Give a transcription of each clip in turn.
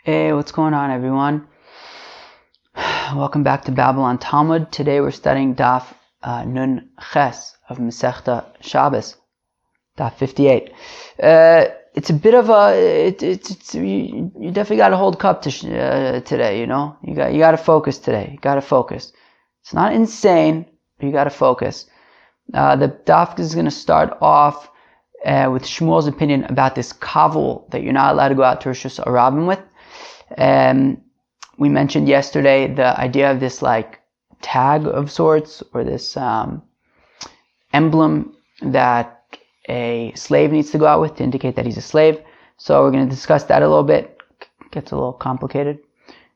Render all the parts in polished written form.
Hey, what's going on, everyone? Welcome back to Babylon Talmud. Today we're studying Daf Nun Ches of Masechta Shabbis, Daf 58. It's a bit of you definitely got to hold cup today. You know, you got to focus today. You got to focus. It's not insane, but you got to focus. The Daf is going to start off with Shmuel's opinion about this kavul that you're not allowed to go out to Rishus Arabim with. We mentioned yesterday the idea of this like tag of sorts, or this emblem that a slave needs to go out with to indicate that he's a slave. So we're going to discuss that a little bit. Gets a little complicated,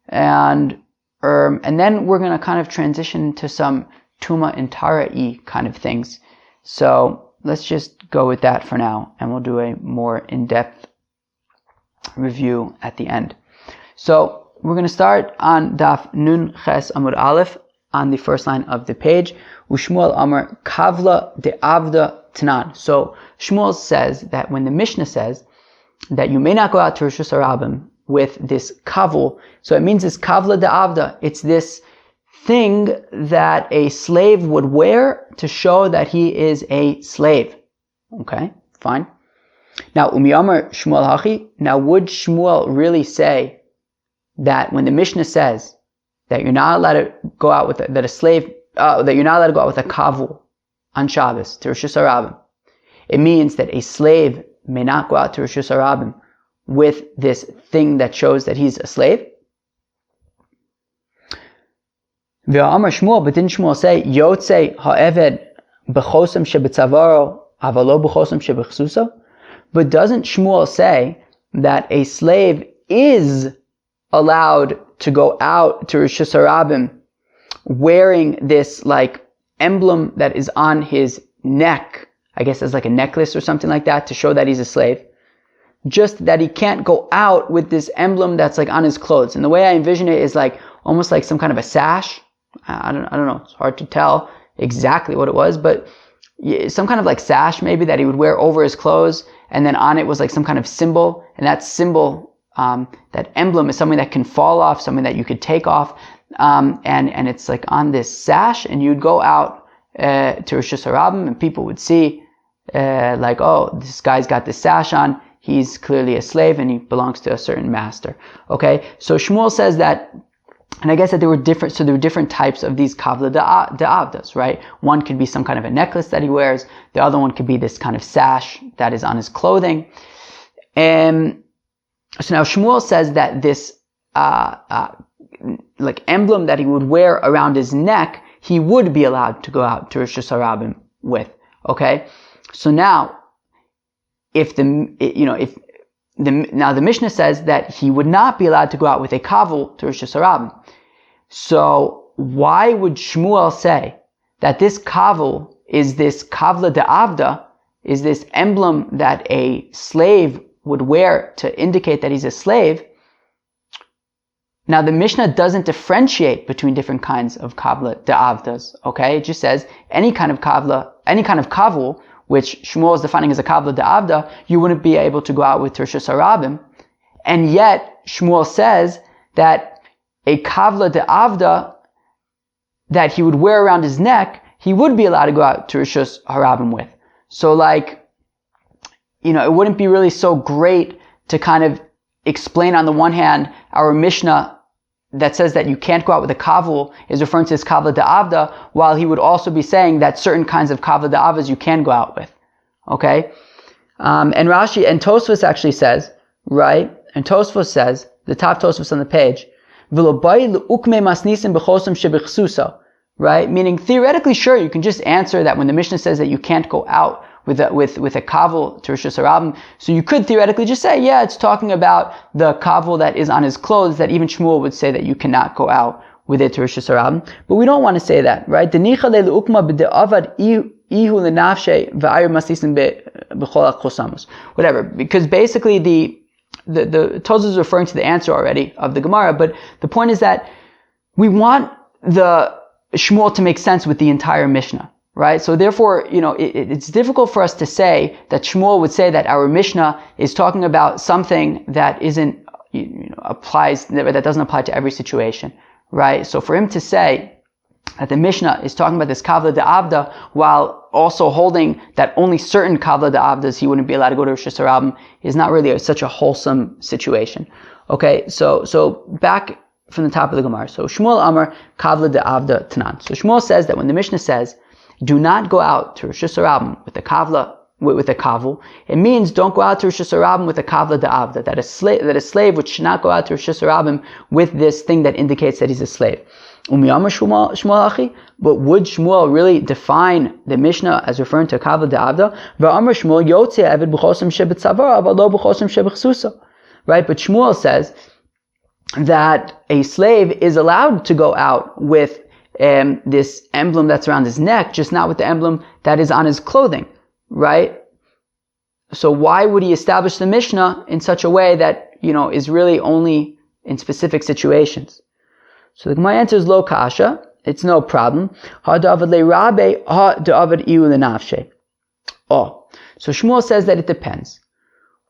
and then we're going to kind of transition to some Tumah and Tara-y kind of things. So let's just go with that for now, and we'll do a more in-depth review at the end. So we're going to start on Daf Nun Ches Amud Aleph on the first line of the page. Ushmuel Amar Kavla de Avda Tanan. So Shmuel says that when the Mishnah says that you may not go out to Rishus Harabim with this kavul, so it means this Kavla de Avda. It's this thing that a slave would wear to show that he is a slave. Okay, fine. Now Umiyamar Shmuel Hachi. Now would Shmuel really say that when the Mishnah says that you're not allowed to go out with that you're not allowed to go out with a kavul on Shabbos to Rishus Harabim, it means that a slave may not go out to Rishus Harabim with this thing that shows that he's a slave? V'amar Shmuel, but didn't Shmuel say Yotze ha'eved b'chosam shebetzavaro avalo b'chosam shebechsuso? But doesn't Shmuel say that a slave is allowed to go out to Rishus Harabim wearing this like emblem that is on his neck, I guess as like a necklace or something like that, to show that he's a slave, just that he can't go out with this emblem that's like on his clothes. And the way I envision it is like almost like some kind of a sash. I don't know, it's hard to tell exactly what it was, but some kind of like sash maybe that he would wear over his clothes, and then on it was like some kind of symbol, and that symbol, that emblem, is something that can fall off, something that you could take off, and it's like on this sash, and you'd go out to Rishus Harabim, and people would see like, oh, this guy's got this sash on, he's clearly a slave, and he belongs to a certain master. Okay, so Shmuel says that, and I guess that there were different types of these kavla de avdas, right? One could be some kind of a necklace that he wears, the other one could be this kind of sash that is on his clothing. So now Shmuel says that this like emblem that he would wear around his neck, he would be allowed to go out to Rishus Harabim with. Okay, so now now the Mishnah says that he would not be allowed to go out with a kavul to Rishus Harabim. So why would Shmuel say that this kavul is this kavla de avda, is this emblem that a slave would wear to indicate that he's a slave? Now the Mishnah doesn't differentiate between different kinds of kavla de avdas, okay? It just says any kind of kavul, which Shmuel is defining as a kavla de avda, you wouldn't be able to go out with Rishus Harabim. And yet Shmuel says that a kavla de avda that he would wear around his neck, he would be allowed to go out to Rishus Harabim with. So like, it wouldn't be really so great to kind of explain on the one hand our Mishnah that says that you can't go out with a kavul is referring to this kavla de avda, while he would also be saying that certain kinds of kavla de avdas you can go out with. Okay? And Rashi and Tosfos actually says, right? And Tosfos says, the top Tosfos on the page, right? Meaning theoretically, sure, you can just answer that when the Mishnah says that you can't go out with a kavul to Rishus Harabim. So you could theoretically just say, yeah, it's talking about the kavul that is on his clothes, that even Shmuel would say that you cannot go out with it to Rishus Harabim. But we don't want to say that, right? Whatever, because basically the Tosfos is referring to the answer already of the Gemara, but the point is that we want the Shmuel to make sense with the entire Mishnah. Right? So therefore, it's difficult for us to say that Shmuel would say that our Mishnah is talking about something that isn't that doesn't apply to every situation, right? So for him to say that the Mishnah is talking about this kavla de'avda while also holding that only certain kavla de'avdas he wouldn't be allowed to go to Rosh Hashanah is not really such a wholesome situation. Okay, so back from the top of the Gemara. So Shmuel Amar kavla de'avda tanan. So Shmuel says that when the Mishnah says, do not go out to Rosh Hashanah with the kavla, with a kavul, it means don't go out to Rosh Hashanah with a kavla de'avda, that a slave which should not go out to Rosh Hashanah with this thing that indicates that he's a slave. But would Shmuel really define the Mishnah as referring to kavla de'avda? Right, but Shmuel says that a slave is allowed to go out with this emblem that's around his neck, just not with the emblem that is on his clothing, right? So why would he establish the Mishnah in such a way that, is really only in specific situations? So the Gemara answers lo kasha, it's no problem. Oh, so Shmuel says that it depends.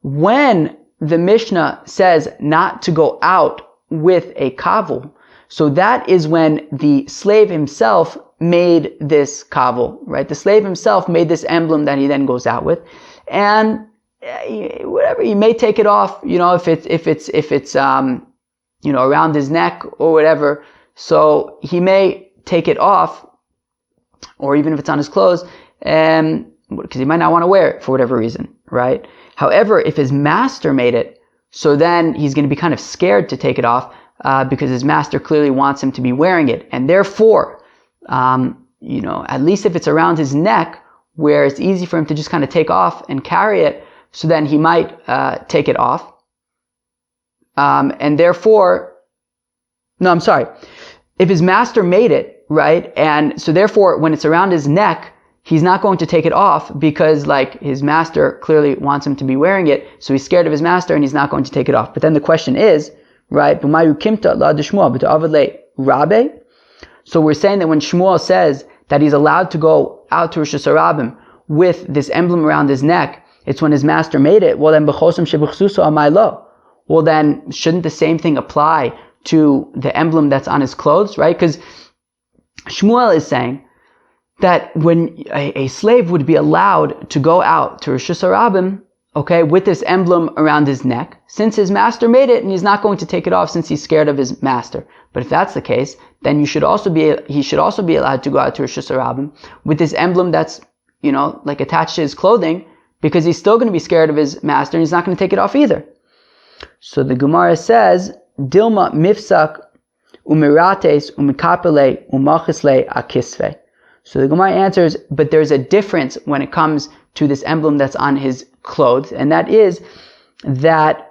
When the Mishnah says not to go out with a kavul, so that is when the slave himself made this kavul, right? The slave himself made this emblem that he then goes out with, and whatever, he may take it off, if it's around his neck or whatever. So he may take it off, or even if it's on his clothes, because he might not want to wear it for whatever reason, right? However, if his master made it, so then he's going to be kind of scared to take it off, because his master clearly wants him to be wearing it. And therefore, at least if it's around his neck, where it's easy for him to just kind of take off and carry it, so then he might take it off. And therefore, no, I'm sorry. If his master made it, right, and so therefore when it's around his neck, he's not going to take it off because his master clearly wants him to be wearing it, so he's scared of his master and he's not going to take it off. But then the question is, right, so we're saying that when Shmuel says that he's allowed to go out to Rosh Hashanah with this emblem around his neck, it's when his master made it. Well then shouldn't the same thing apply to the emblem that's on his clothes, right? Because Shmuel is saying that when a slave would be allowed to go out to Rosh Hashanah, okay, with this emblem around his neck, since his master made it and he's not going to take it off since he's scared of his master. But if that's the case, then he should also be allowed to go out to Rosh Hashanah with this emblem that's, attached to his clothing, because he's still going to be scared of his master and he's not going to take it off either. So the Gemara says, Dilma mifsak umirates umikapele umachisle akisve. So the Gemara answers, but there's a difference when it comes to this emblem that's on his clothes, and that is that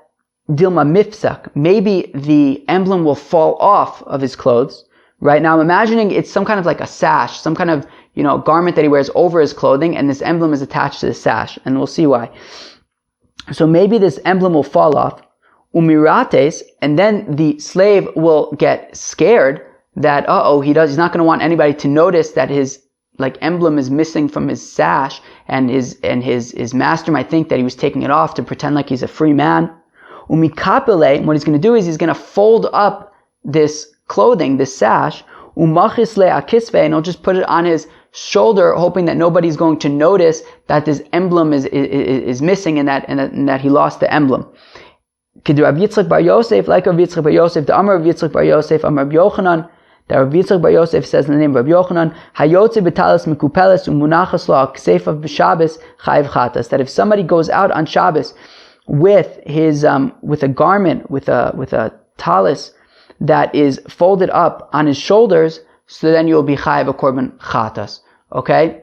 Dilma mifsak, maybe the emblem will fall off of his clothes. Right now I'm imagining it's some kind of like a sash, some kind of, garment that he wears over his clothing, and this emblem is attached to the sash, and we'll see why. So maybe this emblem will fall off, umirates, and then the slave will get scared that, he's not going to want anybody to notice that his emblem is missing from his sash, and his master might think that he was taking it off to pretend like he's a free man. Umikapele, and what he's going to do is he's going to fold up this clothing, this sash, umachisle akisve, and he'll just put it on his shoulder, hoping that nobody's going to notice that this emblem is missing and that he lost the emblem. Rav Yitzchak Bar Yosef, like Rav Yitzchak Bar Yosef, the Amar Rav Yitzchak Bar Yosef, Amar Rav Yochanan, that Rav Yitzchak Bar Yosef says in the name of Rav Yochanan, Hayotze b'talis mekupeles umunachas lo ksefav b'Shabbos chayiv chatas. That if somebody goes out on Shabbos with with a garment, with a talis that is folded up on his shoulders, so then you'll be chayiv a korban chatas. Okay.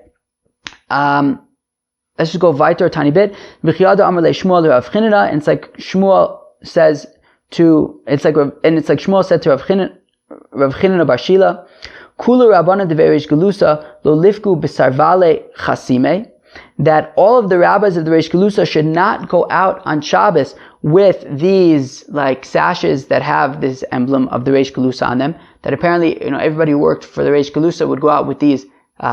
Let's just go weiter a tiny bit. V'chiyada amar le Shmuel Rav Chinina, and it's like Shmuel says to, Shmuel said to Rav Chinina bar Shila, Kulu Rabbana devei Gelusa lo lifku b'sarvale chasime, that all of the rabbis of the Reish Gelusa should not go out on Shabbos with these sashes that have this emblem of the Reish Gelusa on them. That apparently, everybody who worked for the Reish Gelusa would go out with these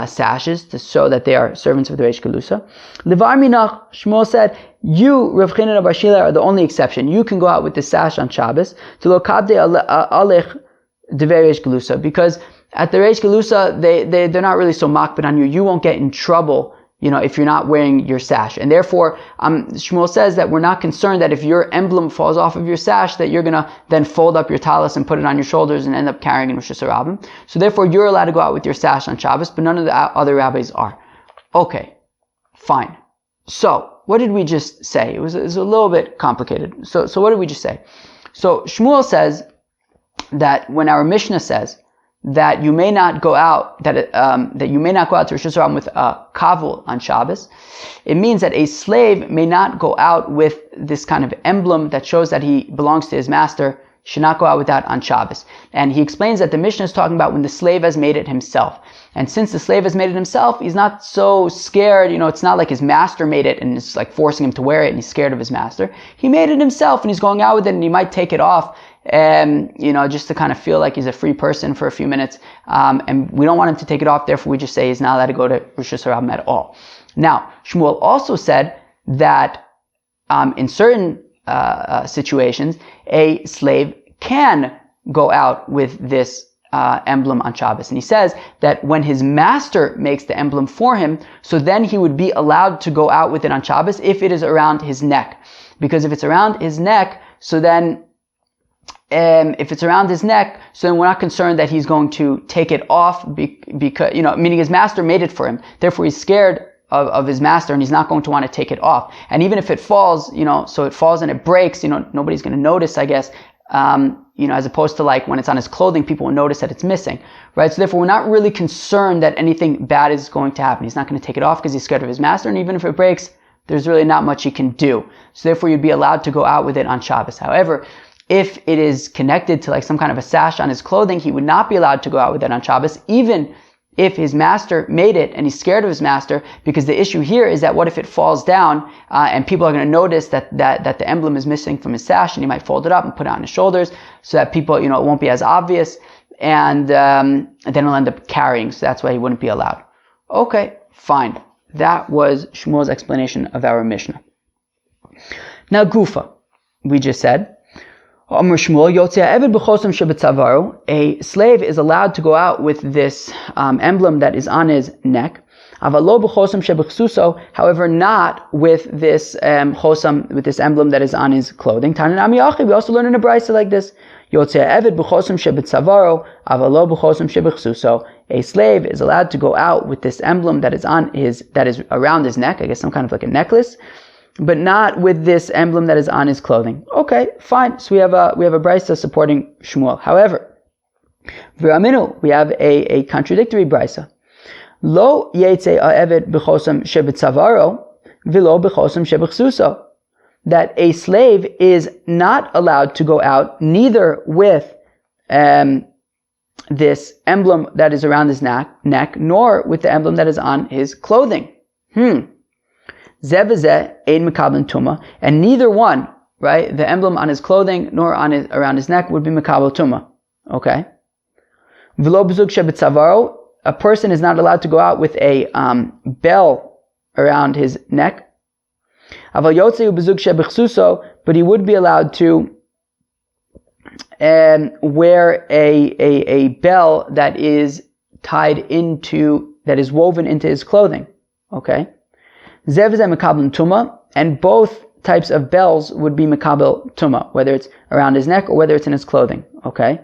sashes to show that they are servants of the Reish Gelusa. Levar minach, Shmuel said, You, Rav Chanina bar Shila, are the only exception. You can go out with the sash on Shabbos to lo kabde alech devei reish gelusa, because at the reish gelusa they're not really so makbid on you. You won't get in trouble, if you're not wearing your sash. And therefore, Shmuel says that we're not concerned that if your emblem falls off of your sash, that you're gonna then fold up your talis and put it on your shoulders and end up carrying in Rosh Hashanah. So therefore, you're allowed to go out with your sash on Shabbos, but none of the other rabbis are. Okay, fine. So, what did we just say? It was a little bit complicated. So what did we just say? So Shmuel says that when our Mishnah says that you may not go out, that you may not go out to Rosh Hashanah with a kavul on Shabbos, it means that a slave may not go out with this kind of emblem that shows that he belongs to his master. Should not go out with that on Shabbos. And he explains that the Mishnah is talking about when the slave has made it himself. And since the slave has made it himself, he's not so scared, it's not like his master made it and it's like forcing him to wear it and he's scared of his master. He made it himself and he's going out with it and he might take it off, just to kind of feel like he's a free person for a few minutes. And we don't want him to take it off, therefore we just say he's not allowed to go to Rosh Hashanah at all. Now, Shmuel also said that in certain situations, a slave can go out with this emblem on Shabbos. And he says that when his master makes the emblem for him, so then he would be allowed to go out with it on Shabbos if it is around his neck. Because if it's around his neck, so then we're not concerned that he's going to take it off because, meaning his master made it for him. Therefore he's scared of his master and he's not going to want to take it off. And even if it falls, so it falls and it breaks, nobody's going to notice, I guess, as opposed to like when it's on his clothing, people will notice that it's missing, right? So therefore we're not really concerned that anything bad is going to happen. He's not going to take it off because he's scared of his master, and even if it breaks, there's really not much he can do. So therefore you'd be allowed to go out with it on Shabbos. However, if it is connected to like some kind of a sash on his clothing, he would not be allowed to go out with it on Shabbos, even if his master made it and he's scared of his master, because the issue here is that what if it falls down and people are going to notice that the emblem is missing from his sash, and he might fold it up and put it on his shoulders so that people, it won't be as obvious, and then he'll end up carrying, so that's why he wouldn't be allowed. Okay, fine. That was Shmuel's explanation of our Mishnah. Now Gufa, we just said, a slave is allowed to go out with this emblem that is on his neck. However, not with this chosam, with this emblem that is on his clothing. We also learn in a brisa like this. A slave is allowed to go out with this emblem that is around his neck, I guess some kind of like a necklace, but not with this emblem that is on his clothing. Okay, fine. So we have a brisa supporting Shmuel. However, we have a contradictory brisa. Lo yetze ha'eved b'chosam shebetzavaro v'lo b'chosam shebechsuso. That a slave is not allowed to go out neither with this emblem that is around his neck, nor with the emblem that is on his clothing. Zevazeh ein mekabel tumah, and neither one, right, the emblem on his clothing nor around his neck would be mekabel tumah. Okay. V'lo b'zug shebetzavaro, a person is not allowed to go out with a bell around his neck. Aval yotzei b'zug shebechsuso, but he would be allowed to wear a bell that is woven into his clothing. Okay. Zev zeh mekabel tumah, and both types of bells would be mekabel tumah, whether it's around his neck or whether it's in his clothing. Okay.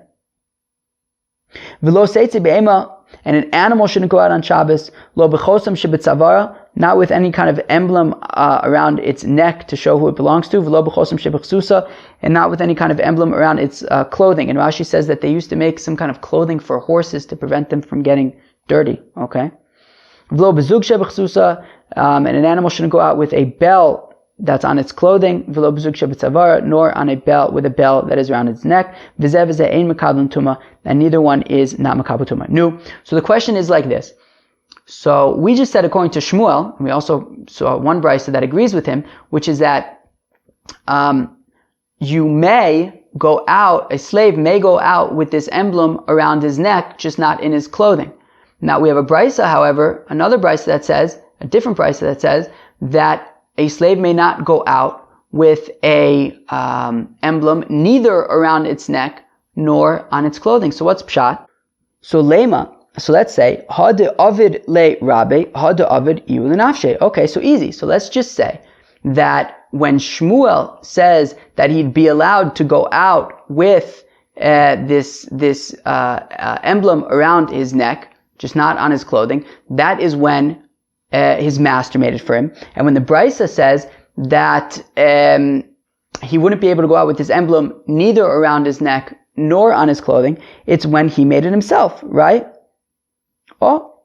V'lo seitze be'ema, and an animal shouldn't go out on Shabbos. Lo b'chosam shebetzavara, not with any kind of emblem around its neck to show who it belongs to. V'lo b'chosam shebechsusa, and not with any kind of emblem around its clothing. And Rashi says that they used to make some kind of clothing for horses to prevent them from getting dirty. Okay. V'lo b'zug shebechsusa, and an animal shouldn't go out with a bell that's on its clothing, v'lo b'zug shebetzavara, nor on a bell with a bell that is around its neck. V'zeh v'zeh ein mekabel tumah, and neither one is not mekabel tumah. No. So the question is like this. So we just said according to Shmuel, and we also saw one brisa that agrees with him, which is that you may go out, a slave may go out with this emblem around his neck, just not in his clothing. Now we have a brisa, however, another brisa that says, a different brisa that says that a slave may not go out with a emblem neither around its neck nor on its clothing. So what's pshat? So lema. So let's say ha de avid le rabbe, ha de avid iu lenafshe. Okay, so easy. So let's just say that when Shmuel says that he'd be allowed to go out with this emblem around his neck, just not on his clothing, that is when his master made it for him. And when the Brisa says that he wouldn't be able to go out with this emblem neither around his neck nor on his clothing, it's when he made it himself, right? Oh.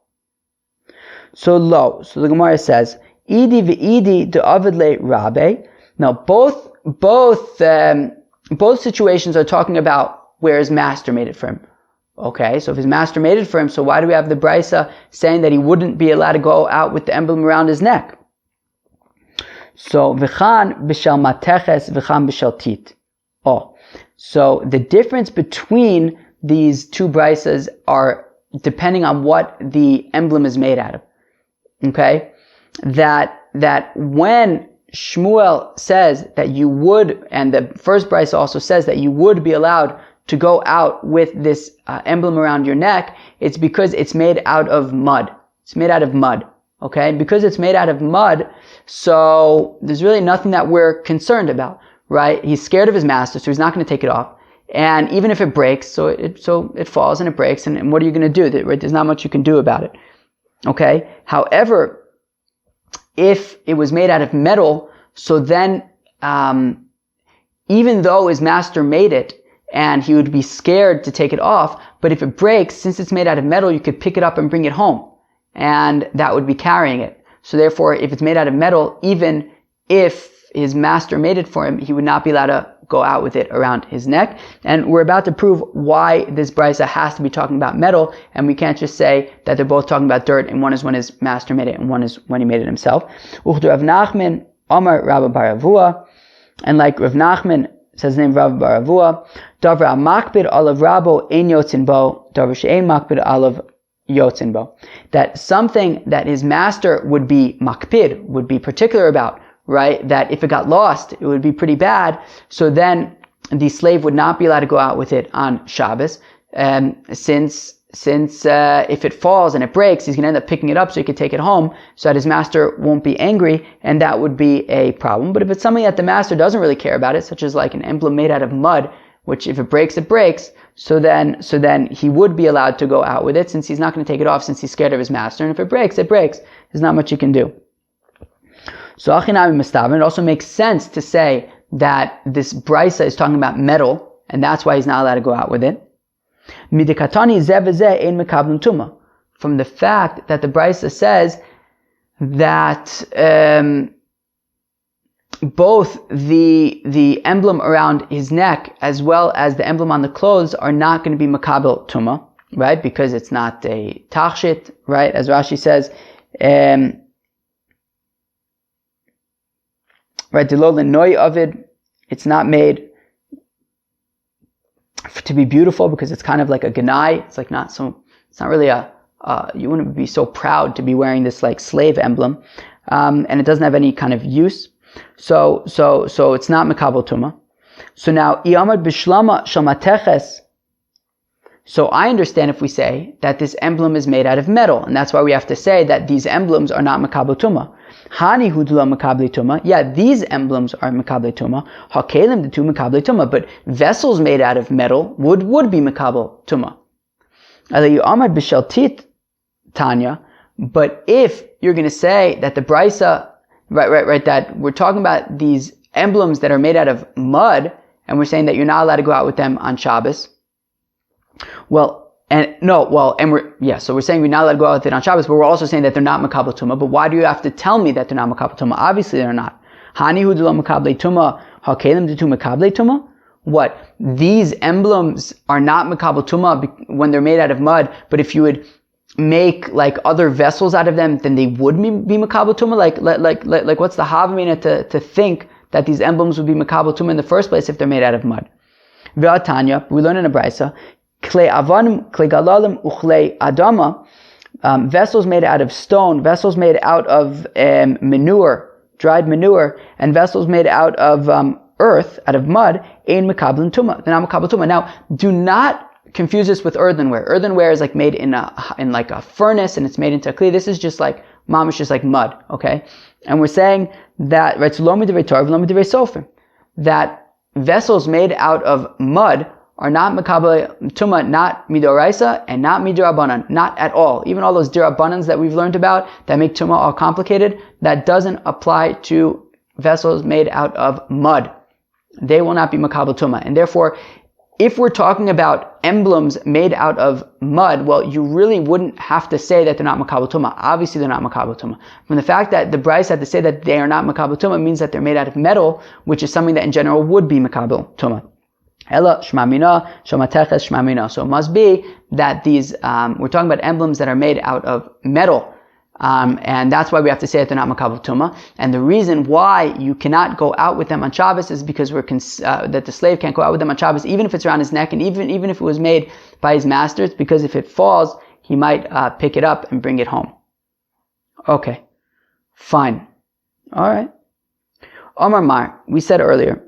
So lo. So the Gemara says, Idi v'idi de avid le rabbe. Now both situations are talking about where his master made it for him. Okay, so if his master made it for him, so why do we have the Brisa saying that he wouldn't be allowed to go out with the emblem around his neck? So v'chan b'shel mateches v'chan b'shel tit. Oh, so the difference between these two Brisas are depending on what the emblem is made out of. Okay, that when Shmuel says that you would, and the first Brisa also says that you would be allowed to go out with this emblem around your neck, it's because it's made out of mud. It's made out of mud. Okay, because it's made out of mud, so there's really nothing that we're concerned about, right? He's scared of his master, so he's not going to take it off. And even if it breaks, so it falls and it breaks, and what are you going to do? Right? There's not much you can do about it. Okay? However, if it was made out of metal, so then, even though his master made it, and he would be scared to take it off, but if it breaks, since it's made out of metal, you could pick it up and bring it home. And that would be carrying it. So therefore, if it's made out of metal, even if his master made it for him, he would not be allowed to go out with it around his neck. And we're about to prove why this Brisa has to be talking about metal, and we can't just say that they're both talking about dirt, and one is when his master made it, and one is when he made it himself. Uchdu Rav Nachman, Amar Rabba bar Avua, and like Rav Nachman says the name Rabba bar Avua, Davar makbid alav Rabbo ein yotzin bo, Davar she'ein makbid alav yotzin bo. That something that his master would be makpid, would be particular about, right? That if it got lost, it would be pretty bad. So then the slave would not be allowed to go out with it on Shabbos. Since if it falls and it breaks, he's going to end up picking it up so he could take it home so that his master won't be angry, and that would be a problem. But if it's something that the master doesn't really care about it, such as like an emblem made out of mud, which if it breaks, it breaks, so then he would be allowed to go out with it, since he's not going to take it off since he's scared of his master. And if it breaks, it breaks. There's not much you can do. So Achinami Mistavan, it also makes sense to say that this Brisa is talking about metal, and that's why he's not allowed to go out with it. Midikatani zeh v'zeh ein mekablim tumah. From the fact that the Brisa says that both the emblem around his neck as well as the emblem on the clothes are not going to be makabel tumah, right? Because it's not a tachshit, right? As Rashi says, right, the lolin noy of it, it's not made to be beautiful because it's kind of like a ganai. It's like not so, it's not really you wouldn't be so proud to be wearing this like slave emblem. And it doesn't have any kind of use. So it's not mekabel tumah. So now, iyamad bishlama shamateches. So I understand if we say that this emblem is made out of metal, and that's why we have to say that these emblems are not mekabel tumah. Hani hudla makabli tuma. Yeah, these emblems are makabli tuma. Hakelim the two makabli tuma. But vessels made out of metal would be makabel tuma. Alayu amad b'shel tit Tanya. But if you're going to say that the Brisa, right, that we're talking about these emblems that are made out of mud, and we're saying that you're not allowed to go out with them on Shabbos. So we're saying we're not allowed to go out with it on Shabbos, but we're also saying that they're not makabel tumah. But why do you have to tell me that they're not makabel tumah? Obviously they're not. Hani hu d'lo makabel tumah, hakelim d'tu makabel tumah. What? These emblems are not makabel tumah when they're made out of mud, but if you would make like other vessels out of them, then they would be makabel tumah. Like what's the havamina to think that these emblems would be makabel tumah in the first place if they're made out of mud? V'atanya, we learn in a brisa, Klei avanim, klei galalim, uchlei adama, vessels made out of stone, vessels made out of manure, dried manure, and vessels made out of earth, out of mud, ein mekabel tumah. They're not mekabel tumah. Now, do not confuse this with earthenware. Earthenware is like made in like a furnace, and it's made into a kli. This is just like mamish, just like mud. Okay, and we're saying that right, that vessels made out of mud are not mekabel tumah, not midoraisa and not midirabanan, not at all. Even all those dirabanans that we've learned about that make tumah all complicated, that doesn't apply to vessels made out of mud. They will not be mekabel tumah, and therefore, if we're talking about emblems made out of mud, well, you really wouldn't have to say that they're not mekabel tumah. Obviously, they're not mekabel tumah. From the fact that the Bryce had to say that they are not mekabel tumah means that they're made out of metal, which is something that in general would be mekabel tumah. Ella shmamina, shomateches shmamina. So it must be that these, we're talking about emblems that are made out of metal. And that's why we have to say that they're not mekabel tumah. And the reason why you cannot go out with them on Shabbos is because that the slave can't go out with them on Shabbos, even if it's around his neck, and even if it was made by his master. It's because if it falls, he might pick it up and bring it home. Okay, fine. All right. Omar Mar, we said earlier,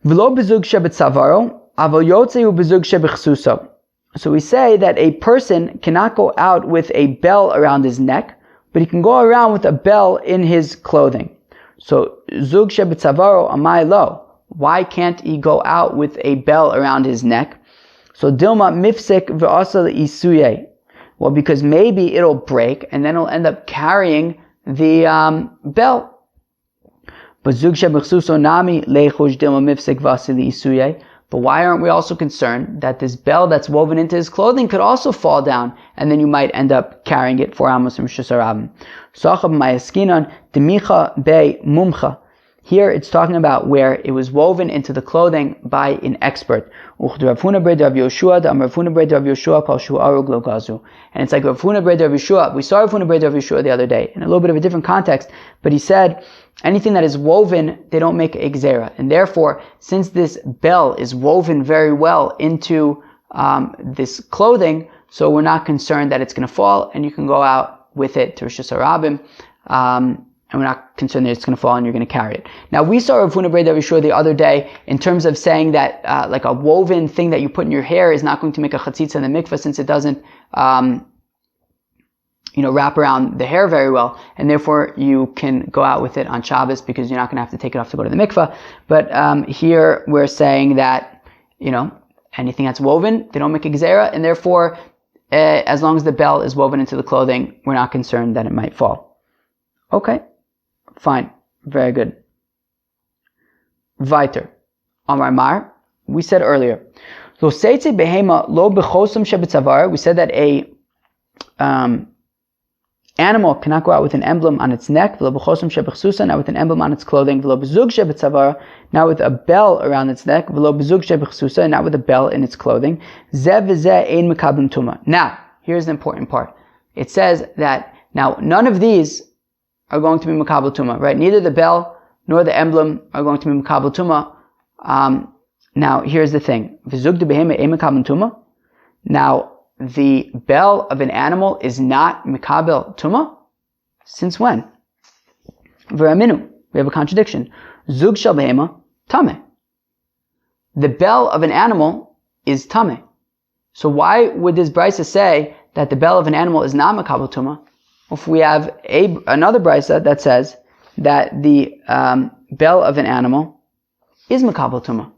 v'lo bezug shebetzavaro, aval yotzei bezug shebechsuso. So we say that a person cannot go out with a bell around his neck, but he can go around with a bell in his clothing. So, zug shebetzavaro amai lo. Why can't he go out with a bell around his neck? So, dilma mifsek v'asa isuye. Well, because maybe it'll break, and then he'll end up carrying the bell. But zug shebechsuso nami lechush dilma mifsek v'asa isuye. But why aren't we also concerned that this bell that's woven into his clothing could also fall down, and then you might end up carrying it for amos and shusarabim? Sachab mayaskinan demicha be mumcha. Here it's talking about where it was woven into the clothing by an expert. And it's like Rav Huna ber Rav Yeshua. We saw Rav Huna ber Rav Yeshua the other day in a little bit of a different context, but he said anything that is woven, they don't make a gzera. And therefore, since this bell is woven very well into this clothing, so we're not concerned that it's going to fall, and you can go out with it to Rosh Hashanah, and we're not concerned that it's going to fall and you're going to carry it. Now, we saw Rav Huna ber Rav Yeshua the other day in terms of saying that like a woven thing that you put in your hair is not going to make a chatzitza in the mikveh, since it doesn't wrap around the hair very well, and therefore you can go out with it on Shabbos because you're not going to have to take it off to go to the mikveh. But here we're saying that, anything that's woven, they don't make a gzera, and therefore, as long as the bell is woven into the clothing, we're not concerned that it might fall. Okay, fine, very good. Weiter. Amar Mar, we said earlier, we said that a animal cannot go out with an emblem on its neck, not with an emblem on its clothing, not with a bell around its neck, not with a bell in its clothing. Now, here's the important part. It says that now none of these are going to be mekabel tumah, right? Neither the bell nor the emblem are going to be mekabel tumah. Now, here's the thing. Now, the bell of an animal is not mekabel tumah? Since when? V'raminu. We have a contradiction. Zug shel behema tameh. The bell of an animal is tameh. So why would this brisa say that the bell of an animal is not mekabel tumah? If we have another brisa that says that the bell of an animal is mekabel tumah.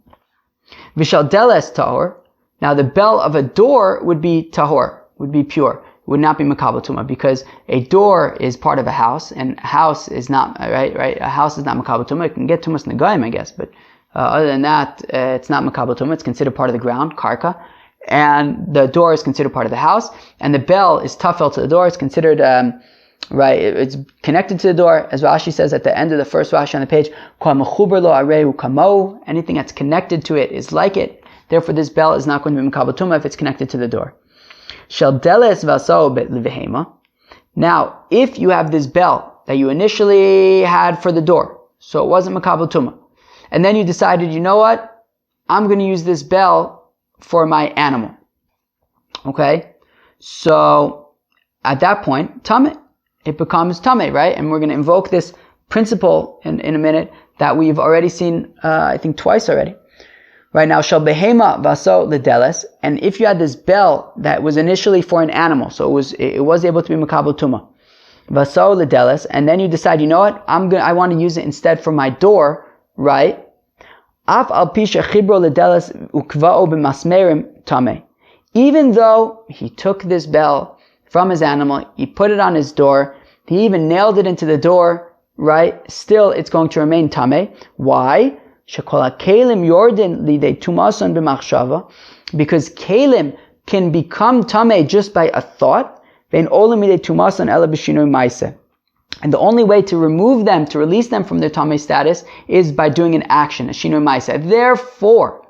V'shal deles tahor. Now the bell of a door would be tahor, would be pure. It would not be mekabel tumah, because a door is part of a house, and a house is not, right? A house is not mekabel tumah. It can get tumas negayim, I guess, but other than that, it's not mekabel tumah. It's considered part of the ground, karka. And the door is considered part of the house, and the bell is tafel to the door. It's considered, it's connected to the door, as Rashi says at the end of the first Rashi on the page, anything that's connected to it is like it. Therefore, this bell is not going to be mekabel tumah if it's connected to the door. Now, if you have this bell that you initially had for the door, so it wasn't mekabel tumah, and then you decided, you know what, I'm going to use this bell for my animal. Okay? So, at that point, tameh. It becomes tameh, right? And we're going to invoke this principle in a minute that we've already seen, I think twice already. Right now, shall behema vaso ledeles, and if you had this bell that was initially for an animal, so it was able to be makabel tumah, vaso ledeles, and then you decide, you know what, I want to use it instead for my door, right? Af al pisha chibro ledeles ukvao b'masmerim tameh. Even though he took this bell from his animal, he put it on his door, he even nailed it into the door, right? Still, it's going to remain tameh. Why? Because kalim can become tameh just by a thought. And the only way to remove them, to release them from their tameh status, is by doing an action, a shinui maisa. Therefore,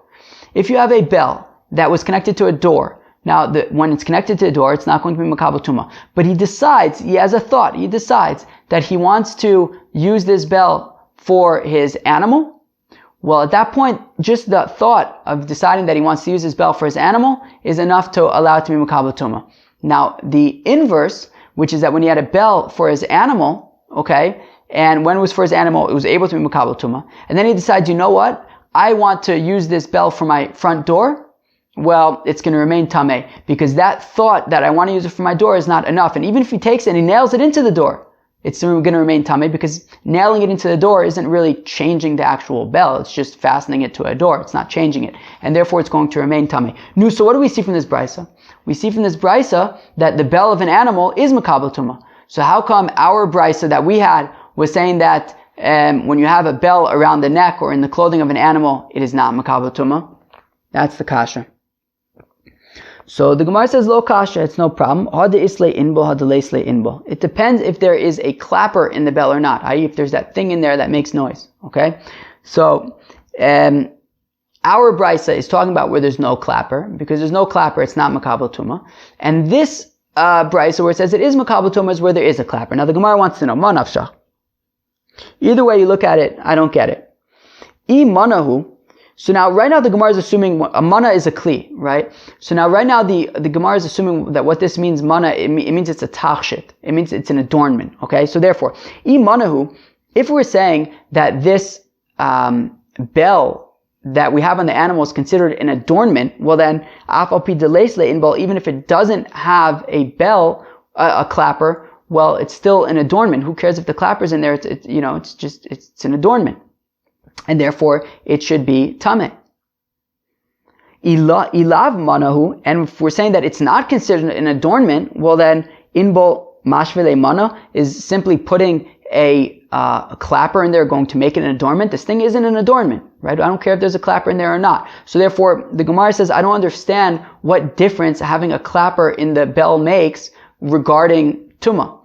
if you have a bell that was connected to a door, now when it's connected to a door, it's not going to be makabel tumah. But he decides that he wants to use this bell for his animal. Well, at that point, just the thought of deciding that he wants to use his bell for his animal is enough to allow it to be makabel tumah. Now, the inverse, which is that when he had a bell for his animal, okay, and when it was for his animal, it was able to be makabel tumah, and then he decides, you know what, I want to use this bell for my front door, well, it's going to remain tameh, because that thought that I want to use it for my door is not enough. And even if he takes it and he nails it into the door, it's going to remain tameh, because nailing it into the door isn't really changing the actual bell. It's just fastening it to a door. It's not changing it. And therefore it's going to remain tameh. No, so what do we see from this brisa? We see from this brisa that the bell of an animal is makabel tumah. So how come our brisa that we had was saying that when you have a bell around the neck or in the clothing of an animal, it is not makabel tumah? That's the kasha. So the Gemara says, lo kasha, it's no problem. It depends if there is a clapper in the bell or not, i.e. if there's that thing in there that makes noise, okay? So, our brisa is talking about where there's no clapper. Because there's no clapper, it's not makabel tumah. And this brisa where it says it is makabel tumah is where there is a clapper. Now the Gemara wants to know, ma nafshach. Either way you look at it, I don't get it. I manahu. So now, right now, the Gemara is assuming a mana is a kli, right? So now, right now, the Gemara is assuming that what this means, mana, it means it's a tachshit. It means it's an adornment, okay? So therefore, I manahu, if we're saying that this bell that we have on the animal is considered an adornment, well then, even if it doesn't have a bell, a clapper, well, it's still an adornment. Who cares if the clapper's in there? It's an adornment. And therefore, it should be tameh. Ilav manahu, and if we're saying that it's not considered an adornment, well then, inbo mashvele mana is simply putting a clapper in there, going to make it an adornment. This thing isn't an adornment, right? I don't care if there's a clapper in there or not. So therefore, the Gemara says, I don't understand what difference having a clapper in the bell makes regarding tumah.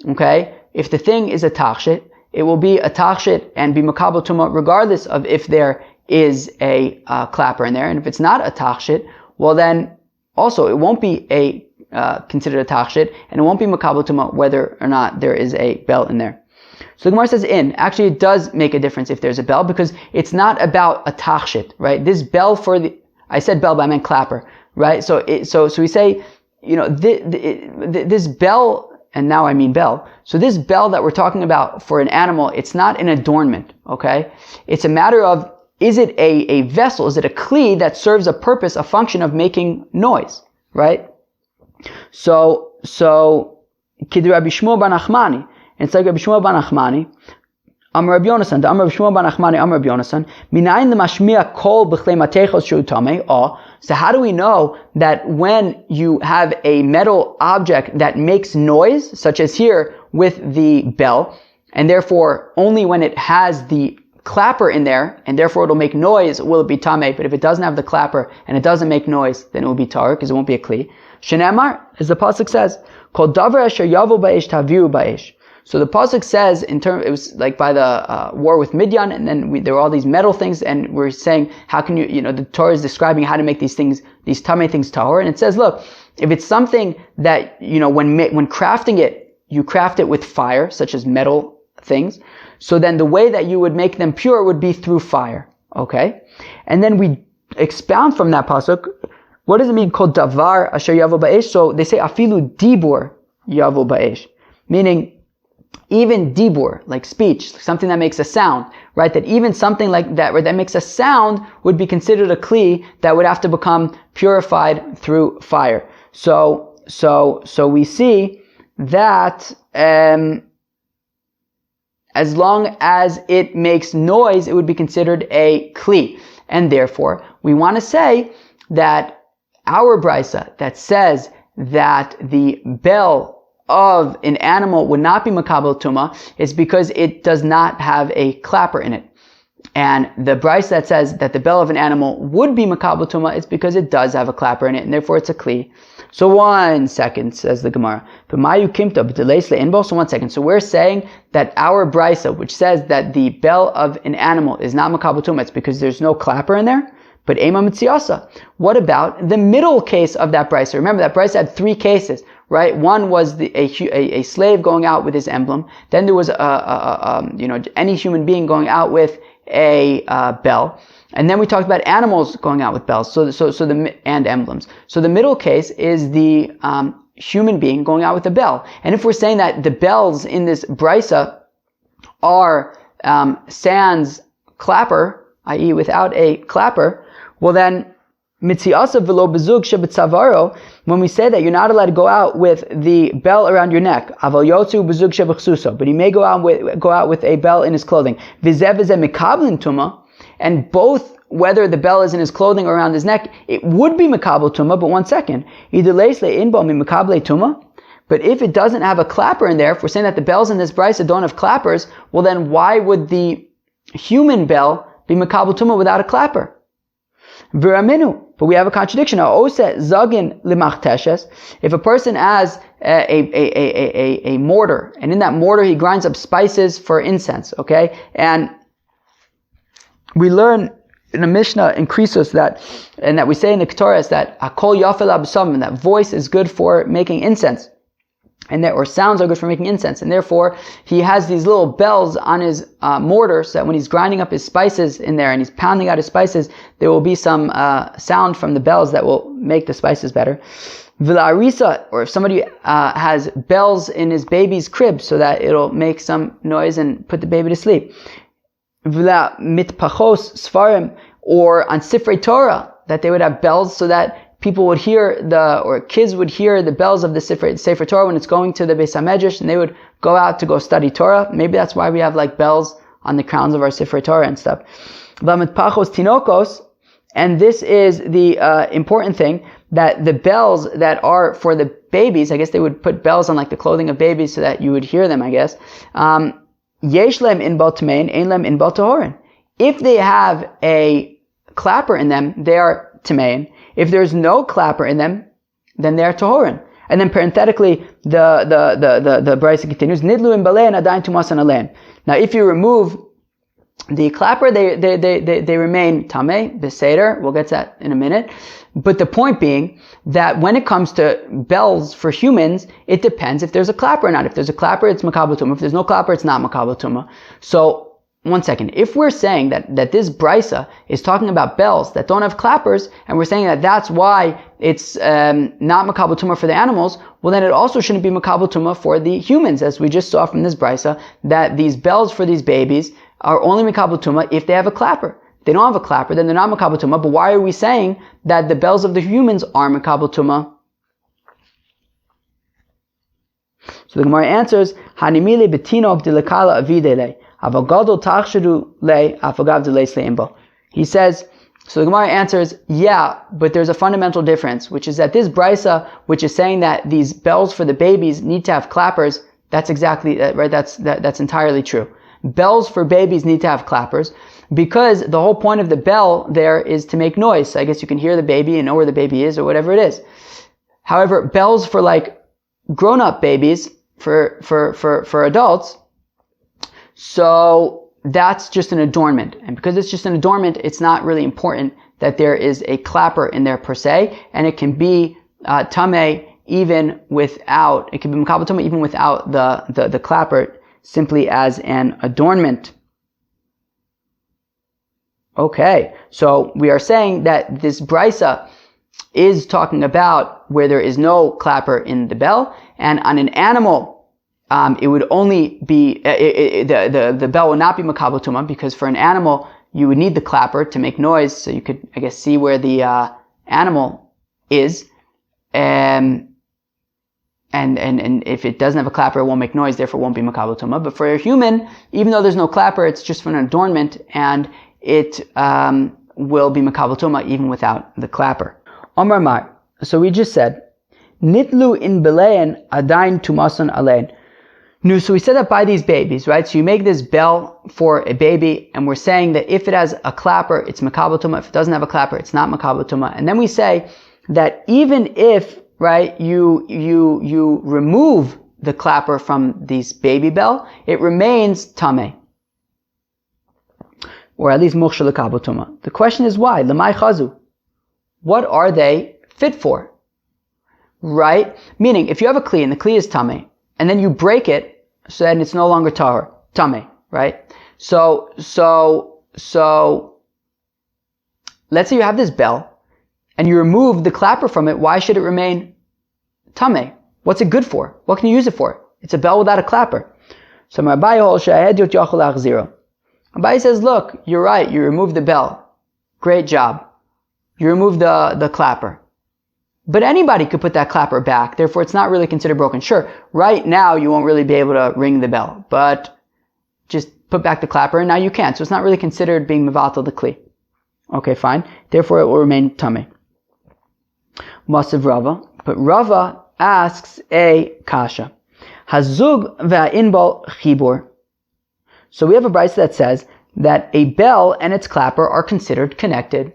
Okay? If the thing is a tachshit, it will be a tachshit and be makabel tumah regardless of if there is a clapper in there. And if it's not a tachshit, well then also it won't be considered a tachshit, and it won't be makabel tumah whether or not there is a bell in there. So the Gemara says actually it does make a difference if there's a bell, because it's not about a tachshit, right? This bell I said bell, but I meant clapper, right? So we say, this bell, and now I mean bell. So this bell that we're talking about for an animal, it's not an adornment, okay? It's a matter of, is it a vessel? Is it a kli that serves a purpose, a function of making noise, right? So, Kid Rabbi Shmuel bar Nachmani, and it's like Rabbi Shmuel bar Nachmani, Amar Rabbi Yonasan, the Amar Rabbi Shmuel bar Nachmani, Amar Rabbi Yonasan, Minayin l'mashmiya kol b'chlei matechos shu tamei, so how do we know that when you have a metal object that makes noise, such as here with the bell, and therefore only when it has the clapper in there, and therefore it'll make noise, will it be tameh? But if it doesn't have the clapper and it doesn't make noise, then it will be tar, because it won't be a kli. Shenemar, as the pasuk says, kol davar asher yavo ba'esh taviu ba'esh. So the pasuk says, it was like by the war with Midian, and then there were all these metal things, and we're saying, how can the Torah is describing how to make these things, these tameh things tahor, and it says, look, if it's something that, when crafting it, you craft it with fire, such as metal things, so then the way that you would make them pure would be through fire, okay? And then we expound from that pasuk, what does it mean, called davar asher yavo ba'esh? So they say, afilu dibur yavo ba'esh, meaning, even dibur, like speech, something that makes a sound, right? That even something like that, that makes a sound would be considered a kli that would have to become purified through fire. So we see that, as long as it makes noise, it would be considered a kli. And therefore, we want to say that our brisa that says that the bell of an animal would not be makabel tumah is because it does not have a clapper in it. And the brisa that says that the bell of an animal would be makabel tumah is because it does have a clapper in it, and therefore it's a kli. So 1 second, says the Gemara. So 1 second. So we're saying that our brisa, which says that the bell of an animal is not makabel tumah, it's because there's no clapper in there. But ema mitziasa. What about the middle case of that brisa? Remember that brisa had 3 cases, right? One was a slave going out with his emblem. Then there was any human being going out with a bell. And then we talked about animals going out with bells, and emblems. So the middle case is the human being going out with a bell. And if we're saying that the bells in this brisa are sans clapper, i.e. without a clapper, well then, mitziasa v'lo bezug shebetzavaro, when we say that you're not allowed to go out with the bell around your neck, aval yotzu bezug shebechsuso, but he may go out with a bell in his clothing, v'zeh v'zeh mekablin tumah, and both, whether the bell is in his clothing or around his neck, it would be makabel tumah, but 1 second. But if it doesn't have a clapper in there, if we're saying that the bells in this brisa don't have clappers, well then why would the human bell be makabel tumah without a clapper? But we have a contradiction. If a person has a mortar, and in that mortar he grinds up spices for incense, okay? And we learn in a Mishnah in Krisos that we say in the Ketores that Hakol Yafel Absam, that voice is good for making incense, or sounds are good for making incense, and therefore he has these little bells on his mortar, so that when he's grinding up his spices in there and he's pounding out his spices, there will be some sound from the bells that will make the spices better. V'la'arisa, or if somebody has bells in his baby's crib, so that it'll make some noise and put the baby to sleep. V'la mitpachos sfarim, or on Sifrei Torah, that they would have bells so that people would hear kids would hear the bells of the Sefer Torah when it's going to the Beis HaMedrash, and they would go out to go study Torah. Maybe that's why we have like bells on the crowns of our Sefer Torah and stuff. V'la mitpachos tinokos, and this is the important thing, that the bells that are for the babies, I guess they would put bells on like the clothing of babies so that you would hear them, I guess. Yesh lem in bal tamein, ein lem in bal tahorin. If they have a clapper in them, they are tamein. If there's no clapper in them, then they are tahorin. And then parenthetically, the brisa continues, nidlu in balein adayin tumasan alein. Now, if you remove the clapper, they remain tameh, beseder. We'll get to that in a minute. But the point being that when it comes to bells for humans, it depends if there's a clapper or not. If there's a clapper, it's makabel tumah. If there's no clapper, it's not makabel tumah. So, 1 second. If we're saying that this brisa is talking about bells that don't have clappers, and we're saying that that's why it's not makabel tumah for the animals, well then it also shouldn't be makabel tumah for the humans, as we just saw from this brisa, that these bells for these babies are only makabel tumah if they have a clapper. If they don't have a clapper, then they're not makabel tumah. But why are we saying that the bells of the humans are makabel tumah? So the Gemara answers, Hanimile betinok dilekala avidele, avagadol tachshedu le afagav deleis leimbo. He says, so the Gemara answers, yeah, but there's a fundamental difference, which is that this brisa, which is saying that these bells for the babies need to have clappers, that's exactly right. That's entirely true. Bells for babies need to have clappers, because the whole point of the bell there is to make noise. So I guess you can hear the baby and know where the baby is or whatever it is. However, bells for like grown-up babies, for adults, so that's just an adornment. And because it's just an adornment, it's not really important that there is a clapper in there per se, and it can be tameh even without, it can be makabel tumah even without the clapper, simply as an adornment. Okay, so we are saying that this brisa is talking about where there is no clapper in the bell, and on an animal it would only be, the bell would not be makabel tumah, because for an animal, you would need the clapper to make noise, so you could, I guess, see where the animal is. And if it doesn't have a clapper, it won't make noise, therefore it won't be makabel tumah. But for a human, even though there's no clapper, it's just for an adornment, and it will be makabel tumah even without the clapper. Omar Mar. So we just said, nitlu in belein adain tumason alein. No, so we said that by these babies, right? So you make this bell for a baby, and we're saying that if it has a clapper, it's makabel tumah. If it doesn't have a clapper, it's not makabel tumah. And then we say that even if, right, you remove the clapper from this baby bell, it remains tameh, or at least mukhshel makabel tumah. The question is why? Lemay chazu. What are they fit for? Right? Meaning, if you have a kli and the kli is tameh, and then you break it, so then it's no longer tameh, right? So, let's say you have this bell, and you remove the clapper from it. Why should it remain tameh? What's it good for? What can you use it for? It's a bell without a clapper. So Abai says, look, you're right, you removed the bell. Great job. You removed the clapper. But anybody could put that clapper back, therefore it's not really considered broken. Sure, right now you won't really be able to ring the bell, but just put back the clapper and now you can. So it's not really considered being mevatel the kli. Okay, fine. Therefore it will remain tameh. Masav Rava. But Rava asks a kasha. Hazug va'inbal chibur. So we have a brayso that says that a bell and its clapper are considered connected.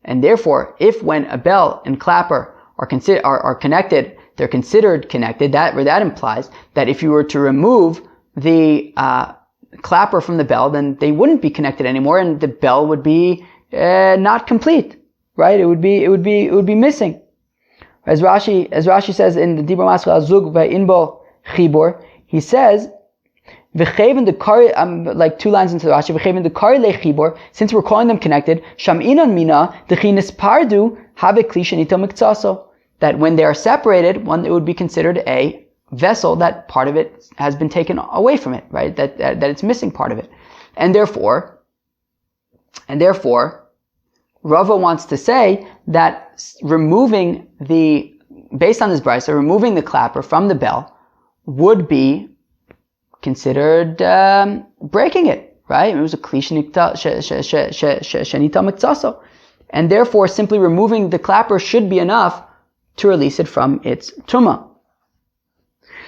And therefore, if when a bell and clapper are connected, they're considered connected, that implies that if you were to remove the clapper from the bell, then they wouldn't be connected anymore, and the bell would be not complete, right? It would be missing. As Rashi says in the Dibur Maschal Zug ve'inbo chibur, he says, V'cheven the kari, like 2 lines into the Rashi, V'cheven the kari lechibor, since we're calling them connected, Sham'inan mina, Dechinis pardu, have kli shenito mikzaso. That when they are separated, it would be considered a vessel that part of it has been taken away from it, right? That it's missing part of it. And therefore, Rava wants to say that based on this brayso, removing the clapper from the bell would be considered breaking it, right? It was a kli shenita mikzaso. And therefore, simply removing the clapper should be enough to release it from its tumah.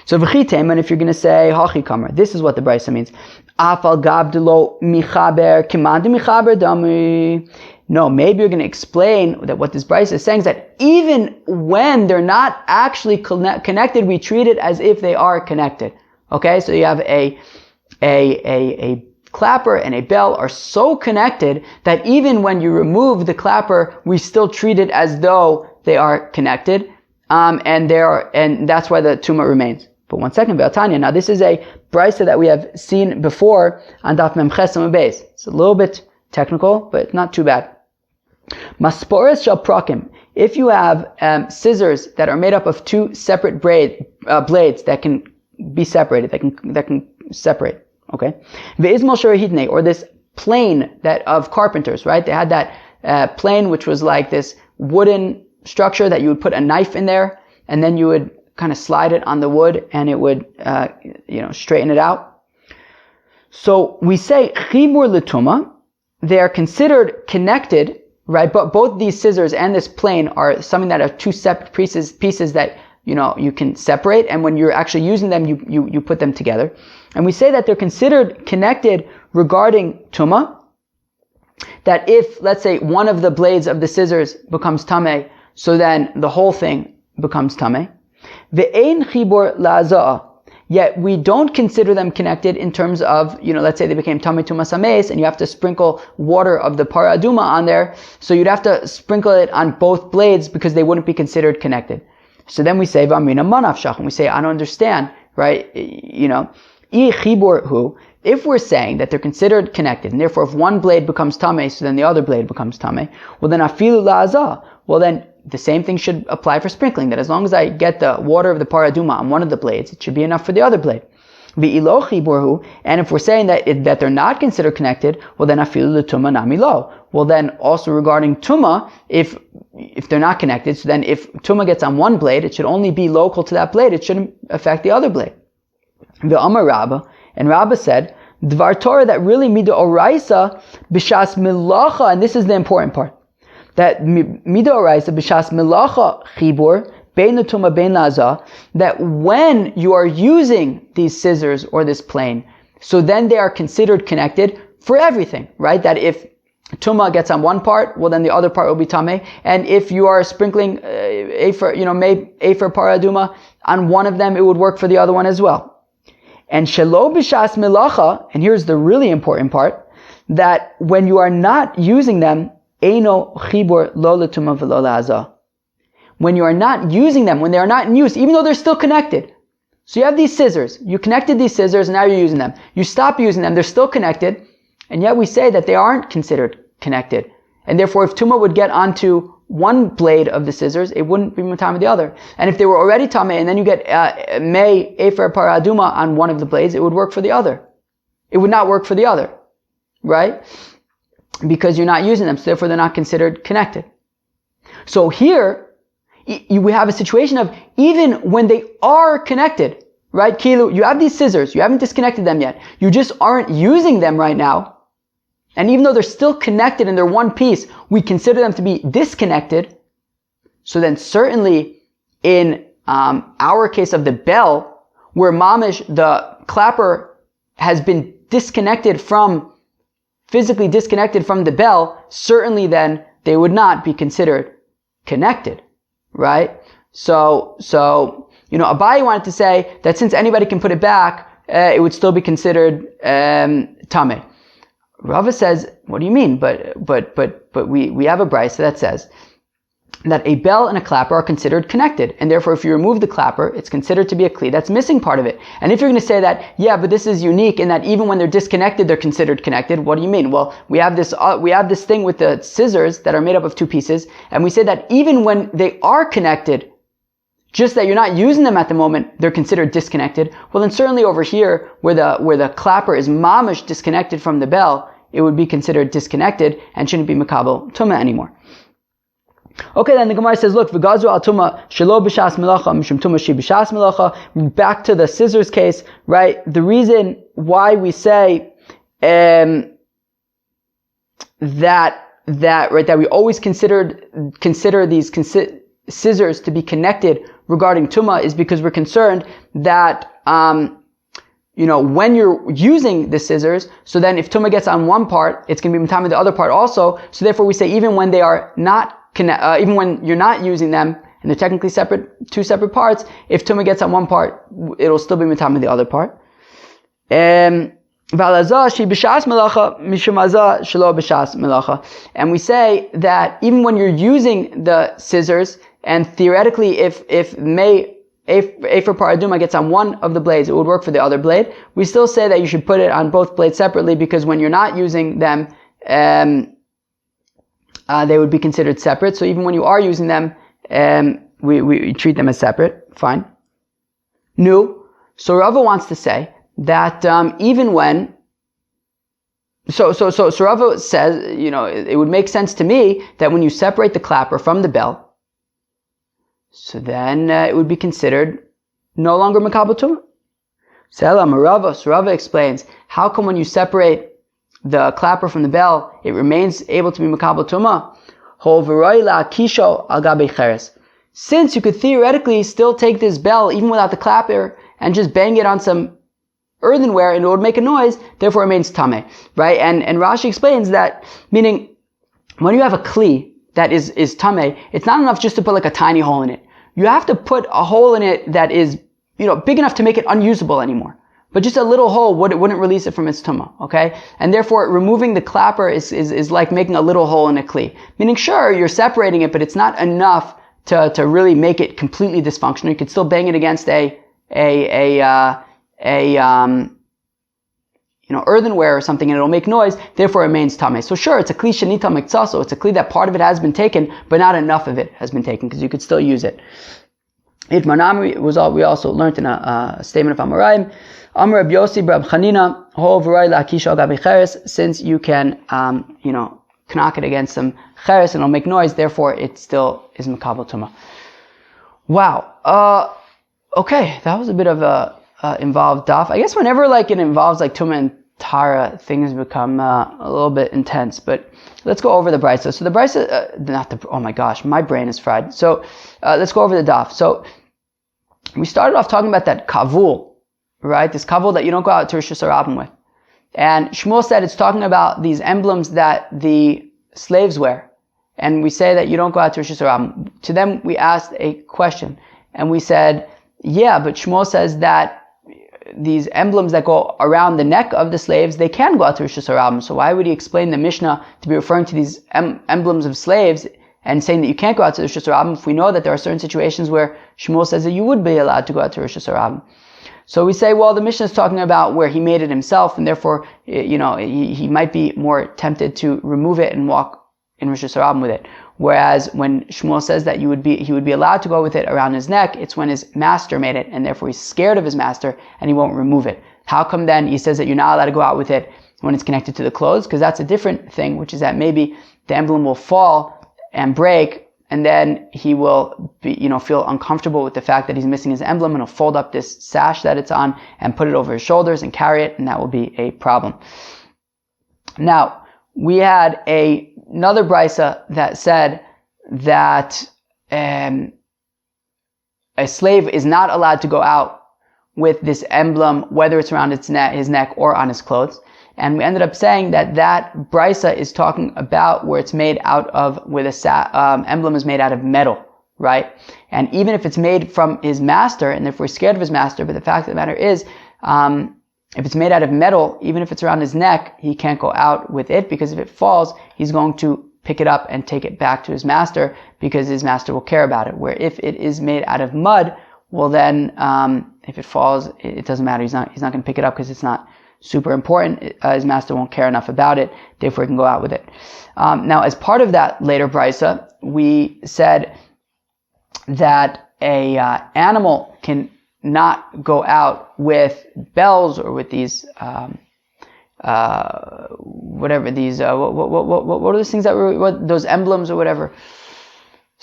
So v'chitem, and if you're going to say hachi kamer, this is what the brayso means. Afal gabdelo michaber kimand michaber dami. No, maybe you're going to explain that what this brayso is saying is that even when they're not actually connected, we treat it as if they are connected. Okay, so you have a clapper and a bell are so connected that even when you remove the clapper, we still treat it as though they are connected, and that's why the tumah remains. But one second, Be'atanya. Now this is a brayso that we have seen before on Daf Mem Ches Amud Beis. It's a little bit technical, but not too bad. Masporas shel prakim. If you have scissors that are made up of 2 separate blades that can be separated, that can separate. Okay, ve'izmol sharahitne, or this plane that of carpenters, right? They had that plane which was like this wooden structure that you would put a knife in there, and then you would kind of slide it on the wood, and it would straighten it out. So we say chibur l'tumah. They are considered connected, right? But both these scissors and this plane are something that are 2 separate pieces that you can separate, and when you're actually using them, you put them together. And we say that they're considered connected regarding tumah, that if, let's say, one of the blades of the scissors becomes tameh, so then the whole thing becomes tameh. Ve'ein chibur la'aza'ah. Yet we don't consider them connected in terms of, let's say they became tameh tumas hameis, and you have to sprinkle water of the para aduma on there, so you'd have to sprinkle it on both blades because they wouldn't be considered connected. So then we say, V'amrina manafshach, and we say, I don't understand, right? If we're saying that they're considered connected, and therefore if one blade becomes tameh, so then the other blade becomes tameh, well then afilu la'azah, well then the same thing should apply for sprinkling, that as long as I get the water of the paraduma on one of the blades, it should be enough for the other blade. V'ilo chiburhu, and if we're saying that they're not considered connected, well then afilu l'tumah nami lo. Well then also regarding tumah, if they're not connected, so then if tumah gets on one blade, it should only be local to that blade, it shouldn't affect the other blade. V'amar Rabba, and Rabba said, Dvar Torah that really midoraisa b'shas milacha, and this is the important part, that midoraisa b'shas milacha chibur bein l'tumah bein la'azah, that when you are using these scissors or this plane, so then they are considered connected for everything, right? That if tumah gets on one part, well then the other part will be tameh, and if you are sprinkling afer paraduma on one of them, it would work for the other one as well. And shelo b'shas milacha, and here's the really important part, that when you are not using them, eino chibur lo l'tumah v'lo la'azah. When you are not using them, when they are not in use, even though they're still connected. So you have these scissors, you connected these scissors, and now you're using them. You stop using them, they're still connected, and yet we say that they aren't considered connected. And therefore, if tumah would get onto one blade of the scissors, it wouldn't be matame the other. And if they were already tameh, and then you get mei efer paraduma on one of the blades, it would work for the other. It would not work for the other, right? Because you're not using them, so therefore they're not considered connected. So here, we have a situation of even when they are connected, right? Kilu, you have these scissors, you haven't disconnected them yet. You just aren't using them right now. And even though they're still connected and they're one piece, we consider them to be disconnected. So then certainly in our case of the bell, where mamish, the clapper has been physically disconnected from the bell, certainly then they would not be considered connected. Right? So, Abaye wanted to say that since anybody can put it back, it would still be considered, tameh. Rava says, what do you mean? But we have a brisa that says that a bell and a clapper are considered connected. And therefore, if you remove the clapper, it's considered to be a kli that's missing part of it. And if you're going to say that, yeah, but this is unique in that even when they're disconnected, they're considered connected, what do you mean? Well, we have this thing with the scissors that are made up of two pieces, and we say that even when they are connected, just that you're not using them at the moment, they're considered disconnected. Well, then certainly over here, where the clapper is mamish disconnected from the bell, it would be considered disconnected and shouldn't be makabel tumah anymore. Okay, then the Gemara says, look, v'gazu al tumah shelo b'shas melacha mishum tumah shi b'shas melacha. Back to the scissors case, right? The reason why we say that we always consider these scissors to be connected regarding tumah is because we're concerned that when you're using the scissors, so then if tumah gets on one part, it's going to be matame the other part also. So therefore, we say even when they are not even when you're not using them, and they're technically two separate parts, if tumah gets on one part, it'll still be matame the other part. And we say that even when you're using the scissors, and theoretically, if Efer Paraduma gets on one of the blades, it would work for the other blade. We still say that you should put it on both blades separately because when you're not using them, they would be considered separate. So even when you are using them, we treat them as separate. Fine. No. So Rava wants to say that even when So Rava says, it would make sense to me that when you separate the clapper from the bell, so then it would be considered no longer makabel tumah. So Rava explains, how come when you separate the clapper from the bell, it remains able to be makabel tumah? Since you could theoretically still take this bell even without the clapper and just bang it on some earthenware and it would make a noise, therefore it remains tameh, right? And Rashi explains that, meaning when you have a kli that is tameh, it's not enough just to put like a tiny hole in it. You have to put a hole in it that is, big enough to make it unusable anymore. But just a little hole wouldn't release it from its tumah, okay? And therefore removing the clapper is like making a little hole in a kli. Meaning sure, you're separating it, but it's not enough to really make it completely dysfunctional. You could still bang it against earthenware or something and it'll make noise, therefore it remains tameh. So sure, it's a kli shenita miktsah, it's a kli that part of it has been taken, but not enough of it has been taken because you could still use it. Itmanam was all we also learned in a statement of Amoraim. Amar Reb Yossi Reb Chanina Ho V'Roi La'Kish Al Gabi Cheres. Since you can knock it against some cheres and it'll make noise, therefore it still is Makabel Tumah. Wow. Okay, that was a bit of a involved daf. I guess whenever it involves Tumah and Tara, things become a little bit intense. But let's go over the brisa. So the brisa, oh my gosh, my brain is fried. So let's go over the daf. So we started off talking about that kavul, right? This kavul that you don't go out to Rosh Hashanah with. And Shmuel said it's talking about these emblems that the slaves wear. And we say that you don't go out to Rosh Hashanah. To them, we asked a question. And we said, yeah, but Shmuel says that these emblems that go around the neck of the slaves, they can go out to Rosh Hashanah. So why would he explain the Mishnah to be referring to these emblems of slaves and saying that you can't go out to Rosh Hashanah if we know that there are certain situations where Shmuel says that you would be allowed to go out to Rosh Hashanah? So we say, well, the Mishnah is talking about where he made it himself, and therefore, he might be more tempted to remove it and walk in Rosh Hashanah with it. Whereas when Shmuel says that he would be allowed to go with it around his neck, it's when his master made it, and therefore he's scared of his master and he won't remove it. How come then he says that you're not allowed to go out with it when it's connected to the clothes? Because that's a different thing, which is that maybe the emblem will fall and break, and then he will feel uncomfortable with the fact that he's missing his emblem, and he'll fold up this sash that it's on and put it over his shoulders and carry it, and that will be a problem. Now, we had another brisa that said that a slave is not allowed to go out with this emblem, whether it's around his neck or on his clothes. And we ended up saying that brisa is talking about where it's made out of, where the emblem is made out of metal, right? And even if it's made from his master, and if we're scared of his master, but the fact of the matter is, if it's made out of metal, even if it's around his neck, he can't go out with it, because if it falls, he's going to pick it up and take it back to his master, because his master will care about it. Where if it is made out of mud, well then, if it falls, it doesn't matter. He's not going to pick it up because it's not super important. His master won't care enough about it, therefore he can go out with it. Now, as part of that later brisa, we said that a animal can not go out with bells or with these whatever these what are those things that were those emblems or whatever.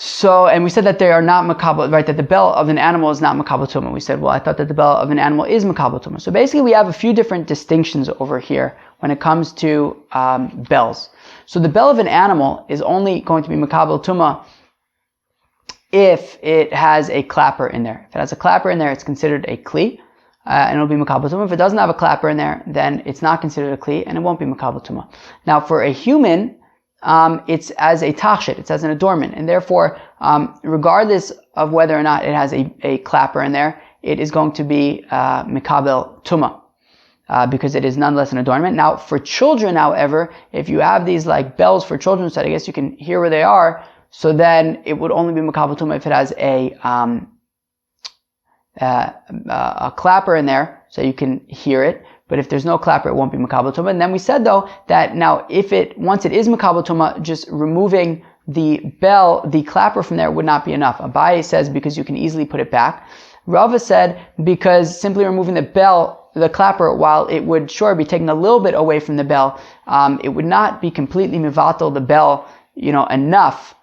So, and we said that they are not makabel, right? That the bell of an animal is not makabel tumah. We said, well, I thought that the bell of an animal is makabel tumah. So basically, we have a few different distinctions over here when it comes to bells. So the bell of an animal is only going to be makabel tumah if it has a clapper in there. If it has a clapper in there, it's considered a kli, and it'll be makabel tumah. If it doesn't have a clapper in there, then it's not considered a kli, and it won't be makabel tumah. Now, for a human, it's as a tachshit, it's as an adornment, and therefore, regardless of whether or not it has a clapper in there, it is going to be mikabel tumah, because it is nonetheless an adornment. Now, for children, however, if you have these like bells for children, so I guess you can hear where they are, so then it would only be makabel tumah if it has a clapper in there, so you can hear it. But if there's no clapper, it won't be makabel tumah. And then we said though that now once it is makabel tumah, just removing the bell, the clapper from there would not be enough. Abaye says because you can easily put it back. Rava said because simply removing the clapper, while it would sure be taking a little bit away from the bell, it would not be completely mivatal the bell, enough,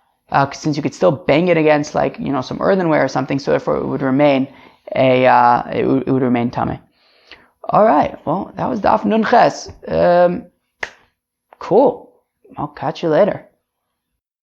since you could still bang it against some earthenware or something. So therefore it would remain it would remain tameh. All right, well, that was Daf Nun Ches. Cool. I'll catch you later.